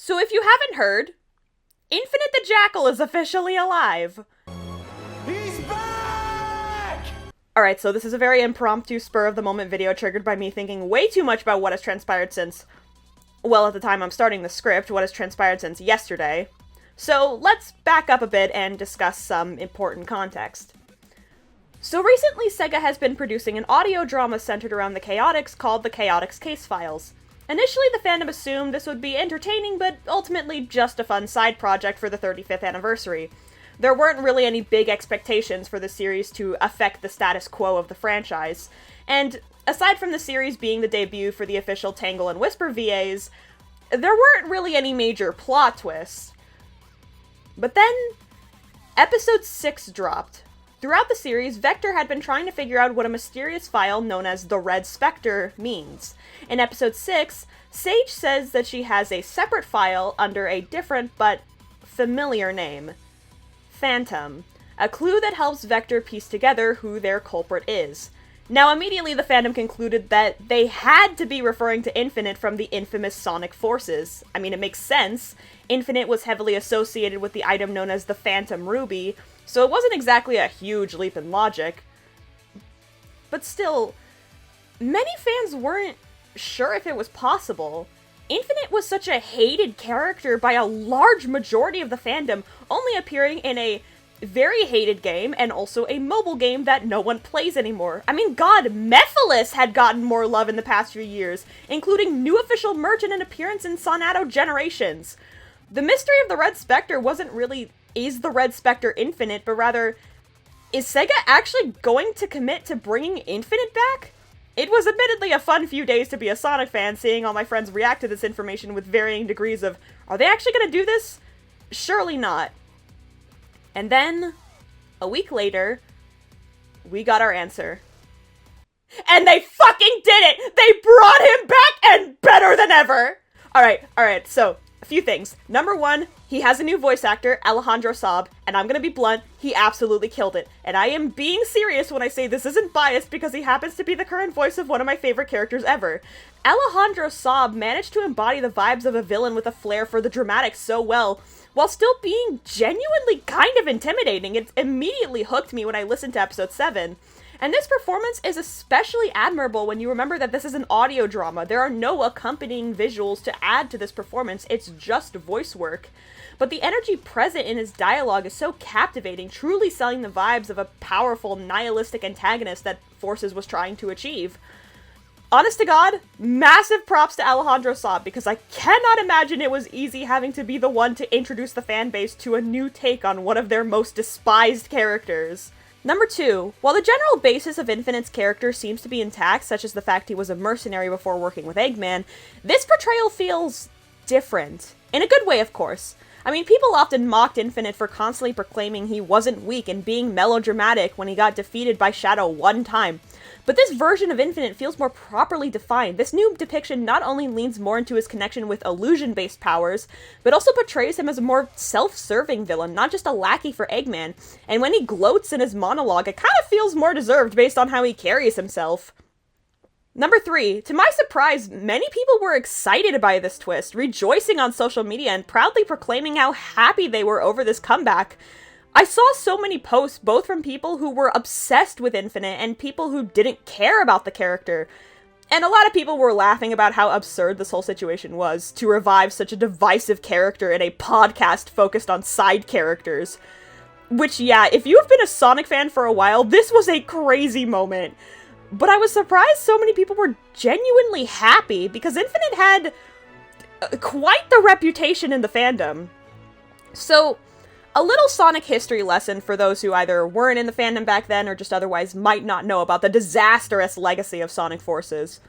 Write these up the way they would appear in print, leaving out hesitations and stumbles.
So if you haven't heard, Infinite the Jackal is officially alive. He's back! Alright, so this is a very impromptu, spur-of-the-moment video triggered by me thinking way too much about what has transpired since, well, at the time I'm starting the script, what has transpired since yesterday. So let's back up a bit and discuss some important context. So recently, Sega has been producing an audio drama centered around the Chaotix called the Chaotix Case Files. Initially, the fandom assumed this would be entertaining, but ultimately just a fun side project for the 35th anniversary. There weren't really any big expectations for the series to affect the status quo of the franchise, and aside from the series being the debut for the official Tangle and Whisper VAs, there weren't really any major plot twists. But then, Episode 6 dropped. Throughout the series, Vector had been trying to figure out what a mysterious file known as the Red Spectre means. In Episode 6, Sage says that she has a separate file under a different but familiar name. Phantom. A clue that helps Vector piece together who their culprit is. Now immediately the fandom concluded that they had to be referring to Infinite from the infamous Sonic Forces. I mean, it makes sense. Infinite was heavily associated with the item known as the Phantom Ruby, so it wasn't exactly a huge leap in logic. But still, many fans weren't sure if it was possible. Infinite was such a hated character by a large majority of the fandom, only appearing in a very hated game and also a mobile game that no one plays anymore. I mean, God, Mephiles had gotten more love in the past few years, including new official merch and an appearance in Sonato Generations. The mystery of the Red Spectre wasn't really, is the Red Spectre Infinite, but rather, is Sega actually going to commit to bringing Infinite back? It was admittedly a fun few days to be a Sonic fan, seeing all my friends react to this information with varying degrees of, are they actually going to do this? Surely not. And then, a week later, we got our answer. And they fucking did it! They brought him back and better than ever! Alright, so, a few things. Number one, he has a new voice actor, Alejandro Saab, and I'm gonna be blunt, he absolutely killed it. And I am being serious when I say this isn't biased because he happens to be the current voice of one of my favorite characters ever. Alejandro Saab managed to embody the vibes of a villain with a flair for the dramatic so well, while still being genuinely kind of intimidating. It immediately hooked me when I listened to episode 7. And this performance is especially admirable when you remember that this is an audio drama. There are no accompanying visuals to add to this performance, it's just voice work. But the energy present in his dialogue is so captivating, truly selling the vibes of a powerful, nihilistic antagonist that Forces was trying to achieve. Honest to God, massive props to Alejandro Saab, because I cannot imagine it was easy having to be the one to introduce the fanbase to a new take on one of their most despised characters. Number 2, while the general basis of Infinite's character seems to be intact, such as the fact he was a mercenary before working with Eggman, this portrayal feels different. In a good way, of course. I mean, people often mocked Infinite for constantly proclaiming he wasn't weak and being melodramatic when he got defeated by Shadow one time. But this version of Infinite feels more properly defined. This new depiction not only leans more into his connection with illusion-based powers, but also portrays him as a more self-serving villain, not just a lackey for Eggman. And when he gloats in his monologue, it kind of feels more deserved based on how he carries himself. Number 3, to my surprise, many people were excited by this twist, rejoicing on social media and proudly proclaiming how happy they were over this comeback. I saw so many posts, both from people who were obsessed with Infinite and people who didn't care about the character. And a lot of people were laughing about how absurd this whole situation was, to revive such a divisive character in a podcast focused on side characters. Which, yeah, if you've been a Sonic fan for a while, this was a crazy moment. But I was surprised so many people were genuinely happy, because Infinite had quite the reputation in the fandom. So, a little Sonic history lesson for those who either weren't in the fandom back then or just otherwise might not know about the disastrous legacy of Sonic Forces.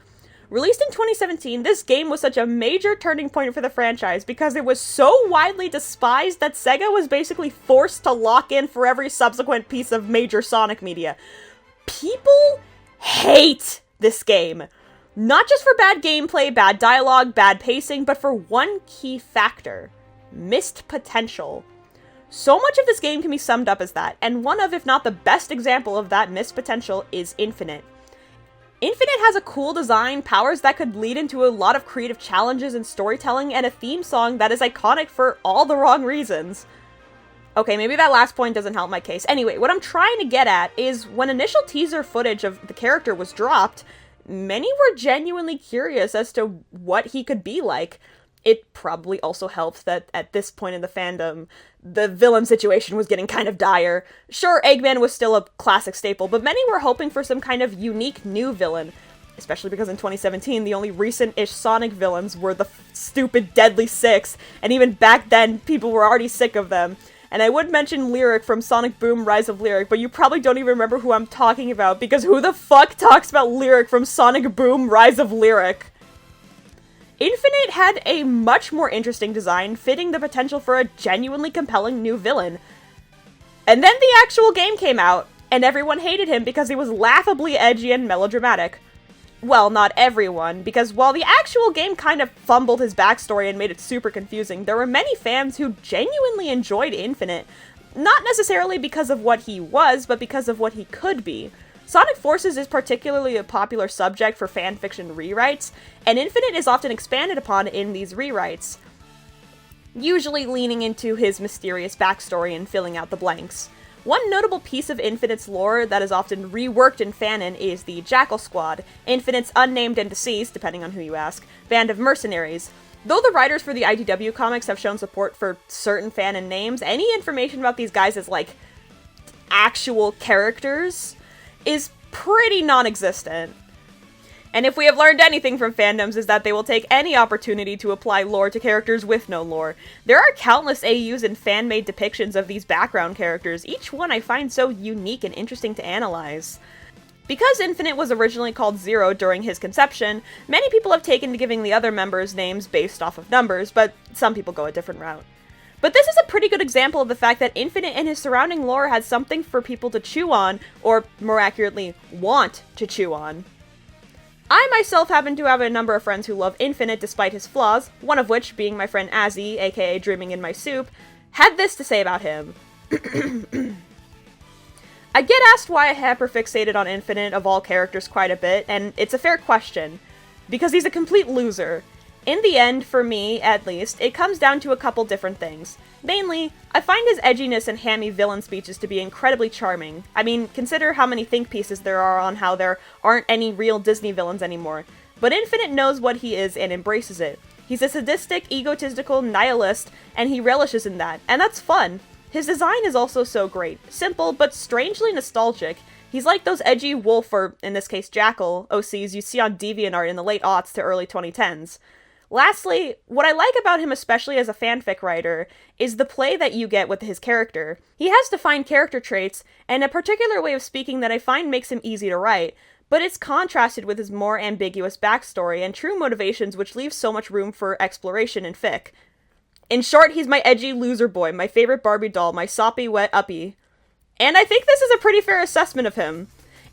Released in 2017, this game was such a major turning point for the franchise because it was so widely despised that Sega was basically forced to lock in for every subsequent piece of major Sonic media. People hate this game. Not just for bad gameplay, bad dialogue, bad pacing, but for one key factor: missed potential. So much of this game can be summed up as that, and one of, if not the best example of that missed potential is Infinite. Infinite has a cool design, powers that could lead into a lot of creative challenges and storytelling, and a theme song that is iconic for all the wrong reasons. Okay, maybe that last point doesn't help my case. Anyway, what I'm trying to get at is when initial teaser footage of the character was dropped, many were genuinely curious as to what he could be like. It probably also helped that at this point in the fandom, the villain situation was getting kind of dire. Sure, Eggman was still a classic staple, but many were hoping for some kind of unique new villain. Especially because in 2017, the only recent-ish Sonic villains were the stupid Deadly Six, and even back then, people were already sick of them. And I would mention Lyric from Sonic Boom Rise of Lyric, but you probably don't even remember who I'm talking about, because who the fuck talks about Lyric from Sonic Boom Rise of Lyric? Infinite had a much more interesting design, fitting the potential for a genuinely compelling new villain. And then the actual game came out, and everyone hated him because he was laughably edgy and melodramatic. Well, not everyone, because while the actual game kind of fumbled his backstory and made it super confusing, there were many fans who genuinely enjoyed Infinite, not necessarily because of what he was, but because of what he could be. Sonic Forces is particularly a popular subject for fanfiction rewrites, and Infinite is often expanded upon in these rewrites, usually leaning into his mysterious backstory and filling out the blanks. One notable piece of Infinite's lore that is often reworked in Fanon is the Jackal Squad, Infinite's unnamed and deceased, depending on who you ask, band of mercenaries. Though the writers for the IDW comics have shown support for certain Fanon names, any information about these guys as, like, actual characters is pretty non-existent. And if we have learned anything from fandoms is that they will take any opportunity to apply lore to characters with no lore. There are countless AUs and fan-made depictions of these background characters, each one I find so unique and interesting to analyze. Because Infinite was originally called Zero during his conception, many people have taken to giving the other members names based off of numbers, but some people go a different route. But this is a pretty good example of the fact that Infinite and his surrounding lore had something for people to chew on, or more accurately, want to chew on. I myself happen to have a number of friends who love Infinite despite his flaws, one of which, being my friend Azzy, aka Dreaming in My Soup, had this to say about him. I get asked why I hyperfixated on Infinite of all characters quite a bit, and it's a fair question. Because he's a complete loser. In the end, for me, at least, it comes down to a couple different things. Mainly, I find his edginess and hammy villain speeches to be incredibly charming. I mean, consider how many think pieces there are on how there aren't any real Disney villains anymore. But Infinite knows what he is and embraces it. He's a sadistic, egotistical nihilist, and he relishes in that, and that's fun. His design is also so great. Simple, but strangely nostalgic. He's like those edgy wolf, or in this case Jackal, OCs you see on DeviantArt in the late aughts to early 2010s. Lastly, what I like about him, especially as a fanfic writer, is the play that you get with his character. He has defined character traits, and a particular way of speaking that I find makes him easy to write, but it's contrasted with his more ambiguous backstory and true motivations which leave so much room for exploration in fic. In short, he's my edgy loser boy, my favorite Barbie doll, my soppy wet uppie. And I think this is a pretty fair assessment of him.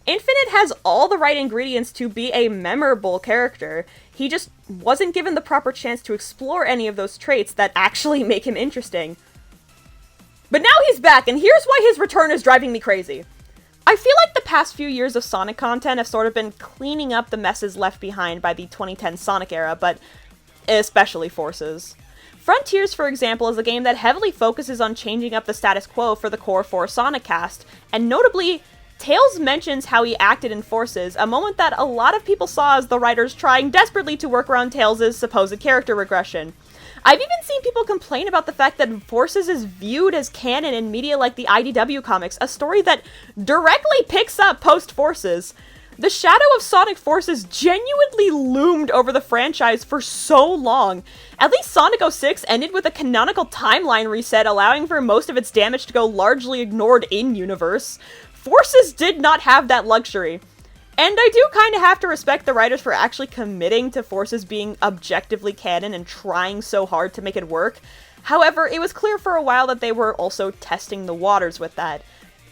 Infinite has all the right ingredients to be a memorable character. He just wasn't given the proper chance to explore any of those traits that actually make him interesting. But now he's back, and here's why his return is driving me crazy. I feel like the past few years of Sonic content have sort of been cleaning up the messes left behind by the 2010 Sonic era, but especially Forces. Frontiers, for example, is a game that heavily focuses on changing up the status quo for the core 4 Sonic cast, and notably, Tails mentions how he acted in Forces, a moment that a lot of people saw as the writers trying desperately to work around Tails' supposed character regression. I've even seen people complain about the fact that Forces is viewed as canon in media like the IDW comics, a story that directly picks up post-Forces. The shadow of Sonic Forces genuinely loomed over the franchise for so long. At least Sonic 06 ended with a canonical timeline reset, allowing for most of its damage to go largely ignored in-universe. Forces did not have that luxury. And I do kind of have to respect the writers for actually committing to Forces being objectively canon and trying so hard to make it work. However, it was clear for a while that they were also testing the waters with that.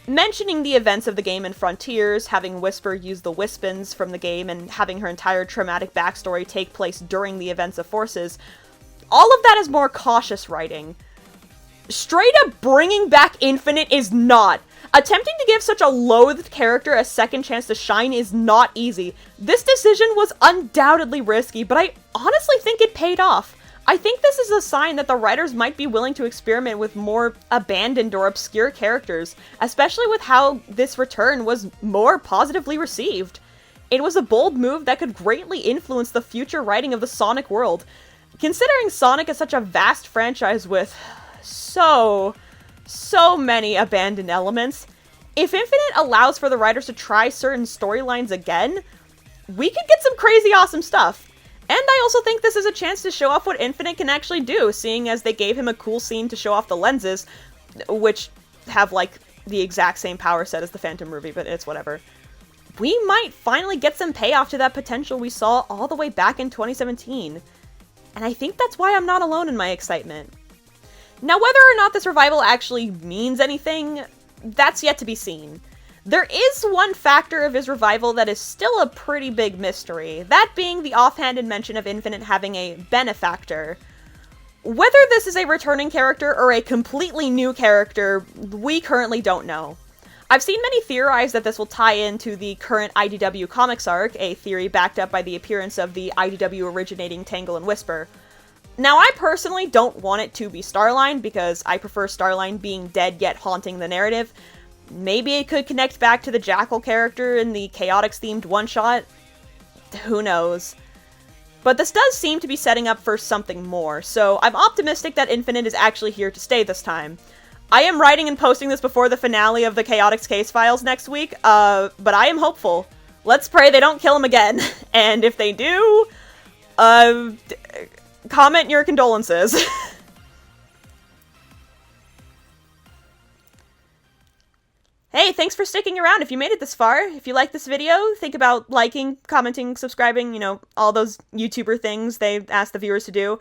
Mentioning the events of the game in Frontiers, having Whisper use the Wispins from the game, and having her entire traumatic backstory take place during the events of Forces, all of that is more cautious writing. Straight up bringing back Infinite is not. Attempting to give such a loathed character a second chance to shine is not easy. This decision was undoubtedly risky, but I honestly think it paid off. I think this is a sign that the writers might be willing to experiment with more abandoned or obscure characters, especially with how this return was more positively received. It was a bold move that could greatly influence the future writing of the Sonic world. Considering Sonic is such a vast franchise with so many abandoned elements, if Infinite allows for the writers to try certain storylines again, we could get some crazy awesome stuff. And I also think this is a chance to show off what Infinite can actually do, seeing as they gave him a cool scene to show off the lenses, which have, like, the exact same power set as the Phantom Ruby, but it's whatever. We might finally get some payoff to that potential we saw all the way back in 2017. And I think that's why I'm not alone in my excitement. Now, whether or not this revival actually means anything, that's yet to be seen. There is one factor of his revival that is still a pretty big mystery, that being the offhanded mention of Infinite having a benefactor. Whether this is a returning character or a completely new character, we currently don't know. I've seen many theorize that this will tie into the current IDW comics arc, a theory backed up by the appearance of the IDW originating Tangle and Whisper. Now, I personally don't want it to be Starline, because I prefer Starline being dead yet haunting the narrative. Maybe it could connect back to the Jackal character in the Chaotix-themed one-shot. Who knows? But this does seem to be setting up for something more, so I'm optimistic that Infinite is actually here to stay this time. I am writing and posting this before the finale of the Chaotix case files next week, but I am hopeful. Let's pray they don't kill him again. And if they do, comment your condolences. Hey, thanks for sticking around if you made it this far. If you like this video, think about liking, commenting, subscribing, you know, all those YouTuber things they ask the viewers to do.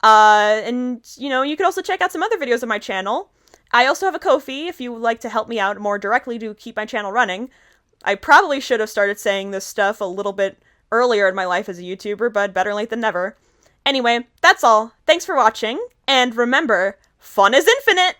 And, you know, you could also check out some other videos on my channel. I also have a Ko-fi if you would like to help me out more directly to keep my channel running. I probably should have started saying this stuff a little bit earlier in my life as a YouTuber, but better late than never. Anyway, that's all. Thanks for watching, and remember, fun is infinite!